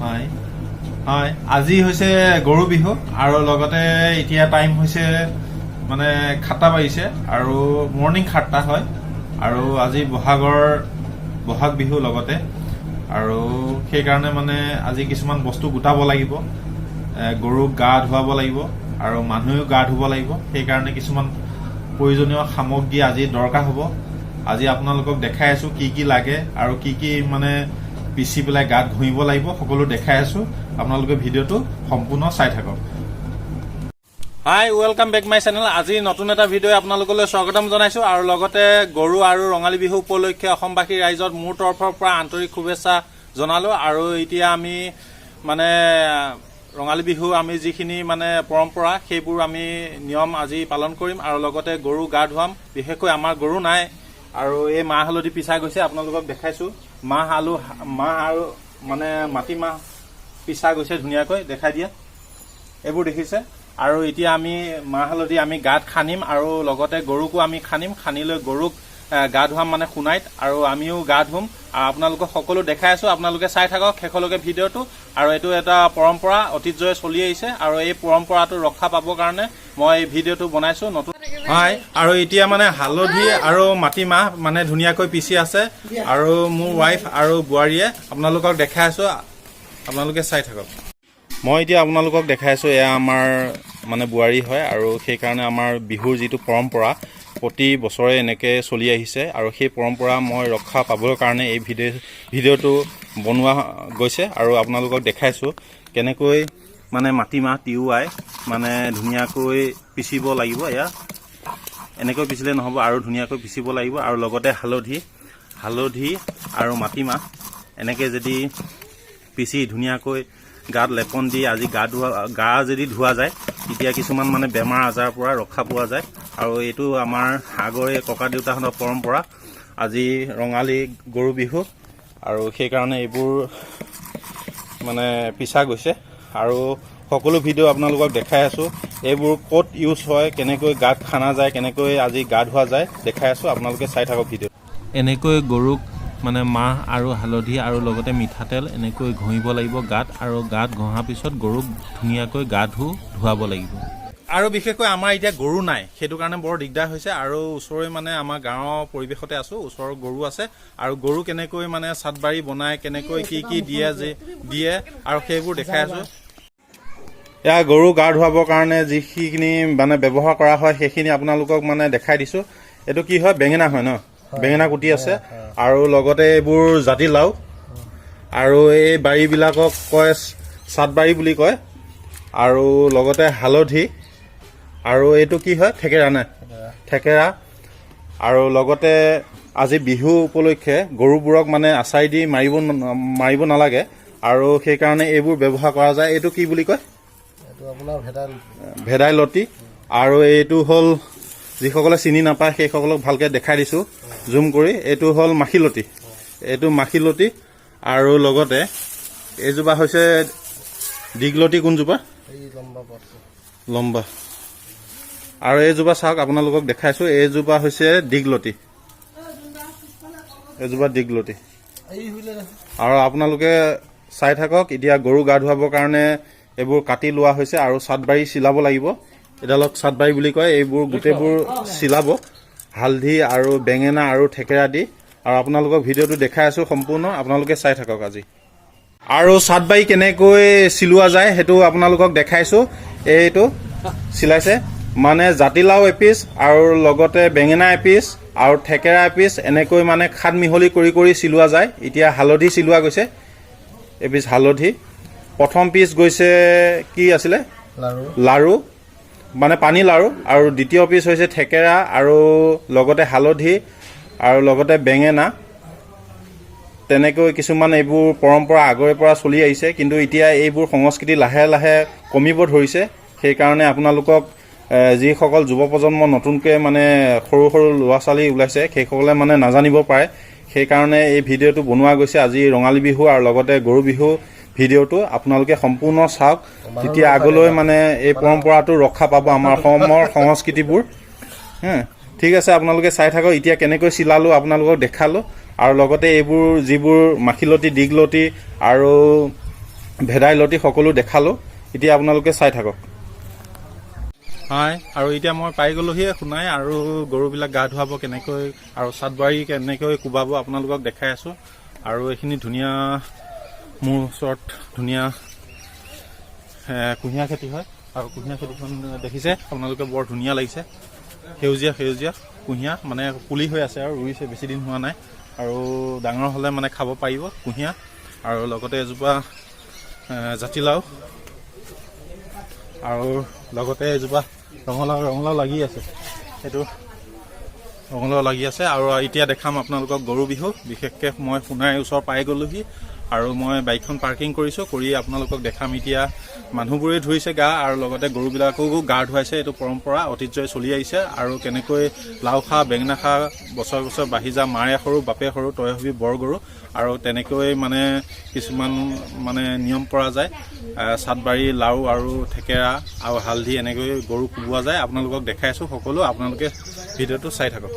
হয় হয় আজি হৈছে গৰু বিহু আৰু লগতে এতিয়া টাইম হৈছে মানে খাটা পাইছে আৰু মৰ্নিং খাটা হয় আৰু আজি বহাগ বিহু লগতে আৰু সেই কাৰণে মানে আজি কিছুমান বস্তু গোটাব লাগিব গৰুক গা ধুৱাব লাগিব আৰু মানুহেও গা ধুব লাগিব সেই কাৰণে কিছুমান প্ৰয়োজনীয় সামগ্ৰী আজি দৰকাৰ হ'ব আজি আপোনালোকক দেখাই আছো কি লাগে আৰু কি মানে পিছি পেলাই গাত ঘঁহিব লাগিব সকলো দেখাই আছো আপোনালোকে ভিডিঅ'টো সম্পূৰ্ণ চাই থাকক hi welcome back my channel আজি নতুন এটা ভিডিঅ' আপোনালোকলৈ স্বাগতম জনাইছো আৰু লগতে গৰু আৰু ৰঙালী বিহু উপলক্ষে অসমবাসী ৰাইজৰ মোৰ তৰফৰ পৰা আন্তৰিক শুভেচ্ছা জনালো আৰু এতিয়া আমি মানে ৰঙালী বিহু আমি যিখিনি মানে পৰম্পৰা সেইবোৰ আমি নিয়ম আজি পালন কৰিম আৰু লগতে গৰু গা ধুৱাম বিশেষকৈ আমাৰ গৰু নাই আৰু এই মাহ হালধি পিছা গৈছে আপোনালোকক দেখাইছো মাহ আৰু মানে মাটিমাহ পিছা গৈছে ধুনীয়াকৈ দেখাই দিয়া এইবোৰ দেখিছে আৰু এতিয়া আমি মাহ হালধি আমি গাত খানিম আৰু লগতে গৰুকো আমি খানি লৈ গৰুক গা ধুৱাম মানে সোণাইত আৰু আমিও গা ধুম আৰু আপোনালোকক সকলো দেখাই আছো আপোনালোকে চাই থাকক শেষলৈকে ভিডিঅ'টো আৰু এইটো এটা পৰম্পৰা অতীজৰে চলি আহিছে আৰু এই পৰম্পৰাটো ৰক্ষা পাবৰ কাৰণে মই এই ভিডিঅ'টো বনাইছো নতুন হয় আৰু এতিয়া মানে হালধি আৰু মাটিমাহ মানে ধুনীয়াকৈ পিচি আছে আৰু মোৰ ৱাইফ আৰু বোৱাৰীয়ে আপোনালোকক দেখাই আছো আপোনালোকে চাই থাকক মই এতিয়া আপোনালোকক দেখাই আছো এয়া আমাৰ মানে বোৱাৰী হয় আৰু সেইকাৰণে আমাৰ বিহুৰ যিটো পৰম্পৰা প্ৰতি বছৰে এনেকে চলি আহিছে আৰু সেই পৰম্পৰা মই ৰক্ষা পাবৰ কাৰণে এই ভিডিঅ'টো বনোৱা গৈছে আৰু আপোনালোকক দেখাইছো কেনেকৈ মানে মাটিমাহ তিউৱাই মানে ধুনীয়াকৈ পিচিব লাগিব এয়া এনেকৈ পিচিলে নহ'ব আৰু ধুনীয়াকৈ পিচিব লাগিব আৰু লগতে হালধি আৰু মাটিমাহ এনেকৈ যদি পিচি ধুনীয়াকৈ গাত লেপন দি আজি গা যদি ধোৱা যায় তেতিয়া কিছুমান মানে বেমাৰ আজাৰৰ পৰা ৰক্ষা পোৱা যায় আৰু এইটো আমাৰ আগৰে ককা দেউতাহঁতৰ পৰম্পৰা আজি ৰঙালী গৰু বিহু আৰু সেইকাৰণে এইবোৰ মানে পিছা গৈছে আৰু সকলো ভিডিঅ' আপোনালোকক দেখাই আছো এইবোৰ ক'ত ইউজ হয় কেনেকৈ গাত খানা যায় কেনেকৈ আজি গা ধোৱা যায় দেখাই আছো আপোনালোকে চাই থাকক ভিডিঅ' এনেকৈ গৰুক মানে মাহ আৰু হালধি আৰু লগতে মিঠাতেল এনেকৈ ঘঁহিব লাগিব গাত আৰু গাত ঘঁহাৰ পিছত গৰুক ধুনীয়াকৈ গা ধুৱাব লাগিব আৰু বিশেষকৈ আমাৰ এতিয়া গৰু নাই সেইটো কাৰণে বৰ দিগদাৰ হৈছে আৰু ওচৰৰে মানে আমাৰ গাঁৱৰ পৰিৱেশতে আছো ওচৰৰ গৰু আছে আৰু গৰু কেনেকৈ মানে চাটবাৰী বনাই কেনেকৈ কি দিয়ে আৰু সেইবোৰ দেখাই আছো এয়া গৰু গা ধুৱাবৰ কাৰণে যিখিনি মানে ব্যৱহাৰ কৰা হয় সেইখিনি আপোনালোকক মানে দেখাই দিছো এইটো কি হয় বেঙেনা হয় ন বেঙেনা কুটি আছে আৰু লগতে এইবোৰ জাতিলাও আৰু এই বাৰীবিলাকক কয় চাটবাৰী বুলি কয় আৰু লগতে হালধি আৰু এইটো কি হয় থেকেৰা আৰু লগতে আজি বিহু উপলক্ষে গৰুবোৰক মানে আচাৰি দি মাৰিব নালাগে আৰু সেইকাৰণে এইবোৰ ব্যৱহাৰ কৰা যায় এইটো কি বুলি কয় ভেদাইলতি আৰু এইটো হ'ল যিসকলে চিনি নাপায় সেইসকলক ভালকৈ দেখাই দিছো জুম কৰি এইটো হ'ল মাখিলতি আৰু লগতে এইজোপা হৈছে দীঘলতি কোনজোপা লম্বা আৰু এইজোপা চাওক আপোনালোকক দেখাইছো এইজোপা হৈছে দীঘলতি আৰু আপোনালোকে চাই থাকক এতিয়া গৰু গা ধুৱাবৰ কাৰণে এইবোৰ কাটি লোৱা হৈছে আৰু চাটবাৰী চিলাব লাগিব এডালক চাটবাৰী বুলি কয় এইবোৰ গোটেইবোৰ চিলাব হালধি আৰু বেঙেনা আৰু থেকেৰা দি আৰু আপোনালোকক ভিডিঅ'টো দেখাই আছো সম্পূৰ্ণ আপোনালোকে চাই থাকক আজি আৰু চাটবাৰী কেনেকৈ চিলোৱা যায় সেইটো আপোনালোকক দেখাইছো এইটো চিলাইছে মানে জাতিলাও এপিচ আৰু লগতে বেঙেনা এপিচ আৰু থেকেৰা এপিচ এনেকৈ মানে খাট মিহলি কৰি চিলোৱা যায় এতিয়া হালধি চিলোৱা গৈছে এপিচ হালধি প্ৰথম পিচ গৈছে কি আছিলে লাৰু মানে পানী লাৰু আৰু দ্বিতীয় পিচ হৈছে থেকেৰা আৰু লগতে হালধি আৰু লগতে বেঙেনা তেনেকৈ কিছুমান এইবোৰ পৰম্পৰা আগৰে পৰা চলি আহিছে কিন্তু এতিয়া এইবোৰ সংস্কৃতি লাহে লাহে কমিব ধৰিছে সেইকাৰণে আপোনালোকক যিসকল যুৱ প্ৰজন্ম নতুনকৈ মানে সৰু ল'ৰা ছোৱালী ওলাইছে সেইসকলে মানে নাজানিব পাৰে সেইকাৰণে এই ভিডিঅ'টো বনোৱা গৈছে আজি ৰঙালী বিহু আৰু লগতে গৰু বিহু ভিডিঅ'টো আপোনালোকে সম্পূৰ্ণ চাওক তেতিয়া আগলৈ মানে এই পৰম্পৰাটো ৰক্ষা পাব আমাৰ অসমৰ সংস্কৃতিবোৰ ঠিক আছে আপোনালোকে চাই থাকক এতিয়া কেনেকৈ চিলালো আপোনালোকক দেখালো আৰু লগতে এইবোৰ যিবোৰ মাখিলতি দীঘলতি আৰু ভেদাইলতি সকলো দেখালোঁ। এতিয়া আপোনালোকে চাই থাকক। হয়, আৰু এতিয়া মই পাই গ'লোহি সোণাই, আৰু গৰুবিলাক গা ধুৱাব কেনেকৈ আৰু চাদবাৰী কেনেকৈ কোবাব আপোনালোকক দেখাই আছোঁ। আৰু এইখিনি ধুনীয়া, মোৰ ওচৰত ধুনীয়া কুঁহিয়াৰ খেতি হয়, আৰু কুঁহিয়াৰ খেতিখন দেখিছে আপোনালোকে, বৰ ধুনীয়া লাগিছে। সেউজীয়া সেউজীয়া কুঁহিয়াৰ, মানে পুলি হৈ আছে আৰু ৰুইছে, বেছি দিন হোৱা নাই। আৰু ডাঙৰ হ'লে মানে খাব পাৰিব কুঁহিয়াৰ। আৰু লগতে এজোপা জাতিলাও, আৰু লগতে এজোপা ৰঙালাও লাগি আছে। সেইটো ৰঙালাও লাগি আছে। আৰু এতিয়া দেখাম আপোনালোকক গৰু বিহু। বিশেষকৈ মই সোণাইৰ ওচৰ পাই গ'লোহি, আৰু মই বাইকখন পাৰ্কিং কৰিছোঁ, কৰি আপোনালোকক দেখাম। এতিয়া মানুহবোৰে ধুইছে গা, আৰু লগতে গৰুবিলাককো গা ধুৱাইছে। এইটো পৰম্পৰা অতীজৰে চলি আহিছে। আৰু কেনেকৈ লাও খা বেঙেনা খা বছৰ বছৰ বাঢ়ি যা, মাৰে সৰু বাপে সৰু তই হবি বৰ গৰু। আৰু তেনেকৈ মানে কিছুমান মানে নিয়ম পৰা যায়। চাদবাৰী, লাও আৰু থেকেৰা আৰু হালধি এনেকৈ গৰু কোবোৱা যায়। আপোনালোকক দেখাই আছোঁ সকলো, আপোনালোকে ভিডিঅ'টো চাই থাকক।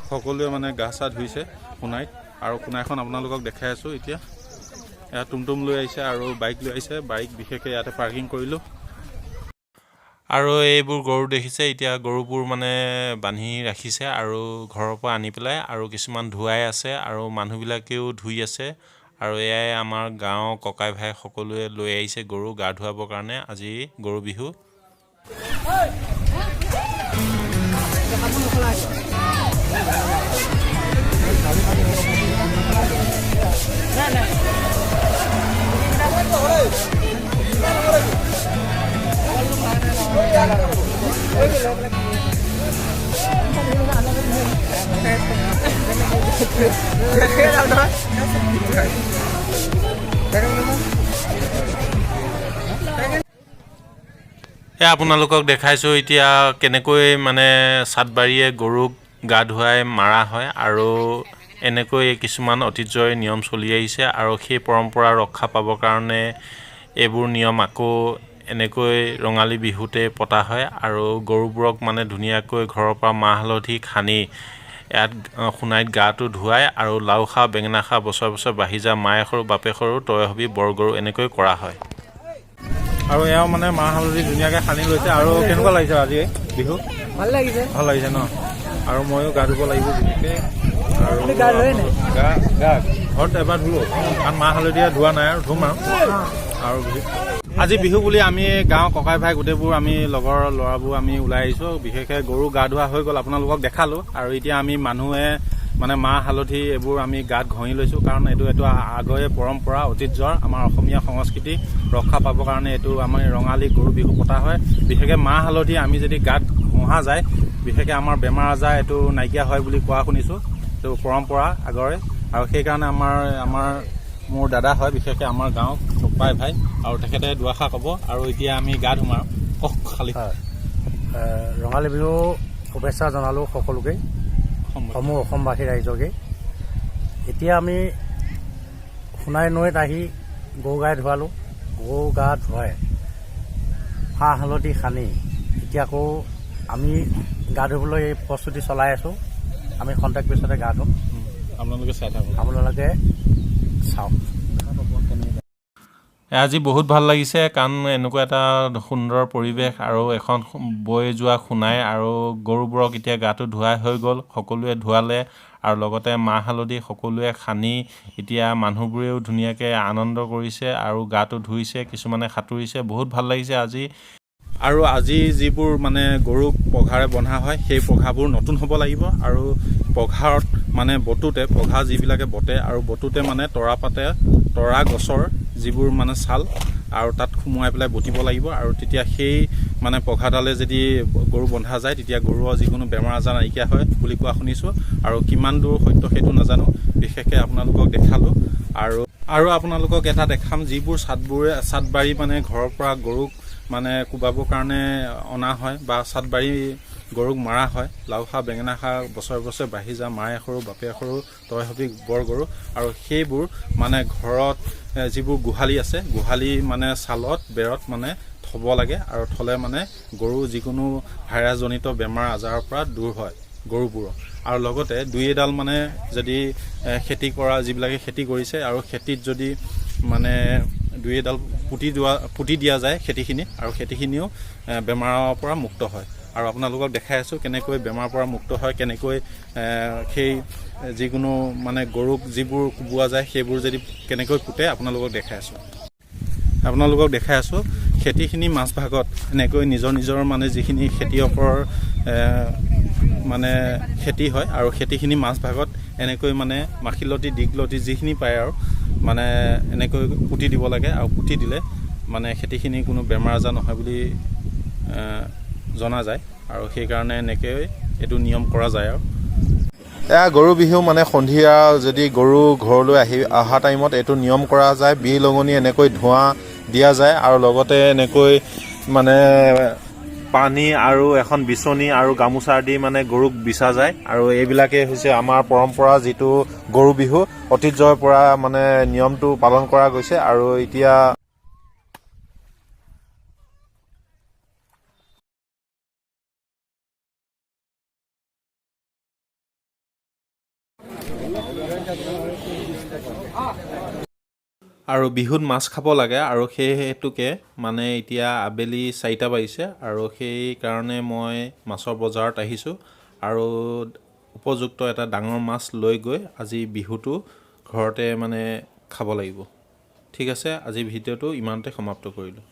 সকলোৱে মানে গা চা ধুইছে সোণাইত, আৰু সোণাইখন আপোনালোকক দেখাই আছোঁ। এতিয়া ইয়াত টুমটুম লৈ আহিছে আৰু বাইক লৈ আহিছে। বাইক বিশেষকৈ ইয়াতে পাৰ্কিং কৰিলোঁ। আৰু এইবোৰ গৰু দেখিছে, এতিয়া গৰুবোৰ মানে বান্ধি ৰাখিছে আৰু ঘৰৰ পৰা আনি পেলাই, আৰু কিছুমান ধুৱাই আছে, আৰু মানুহবিলাকেও ধুই আছে। আৰু এয়াই আমাৰ গাঁৱৰ ককাই ভাই সকলোৱে লৈ আহিছে গৰু গা ধুৱাবৰ কাৰণে। আজি গৰু বিহু। আপোনালোকক দেখাইছোঁ এতিয়া কেনেকৈ মানে চাদবাৰীয়ে গৰুক গা ধুৱাই মাৰা হয়, আৰু এনেকৈ কিছুমান ঐতিহ্যৰ নিয়ম চলি আহিছে। আৰু সেই পৰম্পৰা ৰক্ষা পাবৰ কাৰণে এইবোৰ নিয়ম আকৌ এনেকৈ ৰঙালী বিহুতে পতা হয়। আৰু গৰুবোৰক মানে ধুনীয়াকৈ ঘৰৰ পৰা মাহ হালধি সানি ইয়াত সোণাইত গাটো ধুৱাই, আৰু লাও খা বেঙেনা খা বছৰ বছৰ বাঢ়ি যা, মায়ে সৰু বাপে সৰু তই হবি বৰ গৰু, এনেকৈ কৰা হয়। আৰু এওঁ মানে মাহ হালধি ধুনীয়াকৈ সানি লৈছে। আৰু কেনেকুৱা লাগিছে আজি বিহু? ভাল লাগিছে। ভাল লাগিছে ন? আৰু ময়ো গা ধুব লাগিব বিশেষকৈ। আৰু ঘৰত এবাৰ ধুলো, কাৰণ মাহ হালধিৰে ধোৱা নাই, আৰু ধুম আৰু আজি বিহু বুলি আমি গাঁৱৰ ককাই ভাই গোটেইবোৰ আমি লগৰ ল'ৰাবোৰ আমি ওলাই আহিছোঁ। বিশেষকৈ গৰু গা ধোৱা হৈ গ'ল, আপোনালোকক দেখালোঁ। আৰু এতিয়া আমি মানুহে মানে মাহ হালধি এইবোৰ আমি গাত ঘঁহি লৈছোঁ, কাৰণ এইটো আগৰে পৰম্পৰা ঐতিহ্যৰ আমাৰ অসমীয়া সংস্কৃতি ৰক্ষা পাবৰ কাৰণে এইটো আমাৰ ৰঙালী গৰু বিহু পতা হয়। বিশেষকৈ মাহ হালধি আমি যদি গাত ঘঁহা যায়, বিশেষকৈ আমাৰ বেমাৰ আজাৰ এইটো নাইকিয়া হয় বুলি কোৱা শুনিছোঁ। এইটো পৰম্পৰা আগৰে, আৰু সেইকাৰণে মোৰ দাদা হয়, বিশেষকৈ আমাৰ গাঁৱৰ ককাই ভাই, আৰু তেখেতে দুআষাৰ ক'ব। আৰু এতিয়া আমি গা ধুম আৰু কওক খালি। ৰঙালী বিহু শুভেচ্ছা জনালোঁ সকলোকে, সমূহ অসমবাসী ৰাইজকে। এতিয়া আমি সোণাই নৈত আহি গৰু গাই ধুৱালোঁ। গৰু গা ধুৱাই মাহ হালধি সানি এতিয়া আকৌ আমি গা ধুবলৈ প্ৰস্তুতি চলাই আছোঁ। আমি খন্তেক পিছতে গা ধুম, আপোনালোকে চাই থাকক। আপোনালোকে চাওক। আজি বহুত ভাল লাগিছে, কাৰণ এনেকুৱা এটা সুন্দৰ পৰিৱেশ, আৰু এখন বৈ যোৱা সোণাই, আৰু গৰুবোৰক এতিয়া গাটো ধুৱাই হৈ গ'ল, সকলোৱে ধুৱালে, আৰু লগতে মাহ হালধি সকলোৱে সানি এতিয়া মানুহবোৰেও ধুনীয়াকৈ আনন্দ কৰিছে, আৰু গাটো ধুইছে, কিছুমানে সাঁতুৰিছে। বহুত ভাল লাগিছে আজি। আৰু আজি যিবোৰ মানে গৰুক পঘাৰে বন্ধা হয়, সেই পঘাবোৰ নতুন হ'ব লাগিব। আৰু পঘাৰত মানে পঘা যিবিলাকে বটে, আৰু বটোতে মানে তৰা গছৰ যিবোৰ মানে ছাল, আৰু তাত সোমোৱাই পেলাই বটিব লাগিব। আৰু তেতিয়া সেই মানে পঘাডালে যদি গৰু বন্ধা যায়, তেতিয়া গৰুৰ যিকোনো বেমাৰ আজাৰ নাইকিয়া হয় বুলি কোৱা শুনিছোঁ। আৰু কিমান দূৰ সত্য সেইটো নাজানো, বিশেষকৈ আপোনালোকক দেখালোঁ। আৰু আপোনালোকক এটা দেখাম, যিবোৰ চাদবাৰী মানে ঘৰৰ পৰা গৰুক মানে কোবাবৰ কাৰণে অনা হয়, বা চাদবাৰী গৰুক মাৰা হয়। লাও খা বেঙেনা খা বছৰে বছৰে বাঢ়ি যা, মায়ে সৰু বাপে সৰু তই হবি বৰ গৰু। আৰু সেইবোৰ মানে ঘৰত যিবোৰ গোহালি আছে, গোহালি মানে ছালত বেৰত মানে থ'ব লাগে, আৰু থ'লে মানে গৰু যিকোনো ভাইৰাছজনিত বেমাৰ আজাৰৰ পৰা দূৰ হয় গৰুবোৰৰ। আৰু লগতে দুই এডাল মানে যদি খেতি কৰা যিবিলাকে খেতি কৰিছে, আৰু খেতিত যদি মানে দুই এডাল পুতি দিয়া যায় খেতিখিনি, আৰু খেতিখিনিও বেমাৰৰ পৰা মুক্ত হয়। আৰু আপোনালোকক দেখাই আছোঁ কেনেকৈ বেমাৰৰ পৰা মুক্ত হয়, কেনেকৈ সেই যিকোনো মানে গৰুক যিবোৰ কোবোৱা যায় সেইবোৰ যদি কেনেকৈ পুতে আপোনালোকক দেখাই আছোঁ। খেতিখিনি মাজভাগত এনেকৈ নিজৰ মানে যিখিনি খেতিয়কৰ মানে খেতি হয়, আৰু খেতিখিনি মাজভাগত এনেকৈ মানে মাখিলতি দীঘলতি যিখিনি পায় আৰু মানে এনেকৈ পুতি দিব লাগে। আৰু পুতি দিলে মানে খেতিখিনি কোনো বেমাৰ আজাৰ নহয় বুলি জনা যায়, আৰু সেইকাৰণে এনেকৈ এইটো নিয়ম কৰা যায়। আৰু এয়া গৰু বিহু মানে সন্ধিয়া যদি গৰু ঘৰলৈ অহা টাইমত এইটো নিয়ম কৰা যায়। বিহলঙনি এনেকৈ ধোঁৱা দিয়া যায়, আৰু লগতে এনেকৈ মানে পানী আৰু এখন বিচনী আৰু গামোচা দি মানে গৰুক বিচা যায়। আৰু এইবিলাকেই হৈছে আমাৰ পৰম্পৰা, যিটো গৰু বিহু ঐতিহ্যৰ পৰা মানে নিয়মটো পালন কৰা গৈছে। আৰু এতিয়া আৰু বিহুত মাছ খাব লাগে, আৰু সেই হেতুকে মানে এতিয়া আবেলি 4টা বাজিছে, আৰু সেইকাৰণে মই মাছৰ বজাৰত আহিছোঁ আৰু উপযুক্ত এটা ডাঙৰ মাছ লৈ গৈ আজি বিহুটো ঘৰতে মানে খাব লাগিব। ঠিক আছে, আজি ভিডিঅ'টো ইমানতে সমাপ্ত কৰিলোঁ।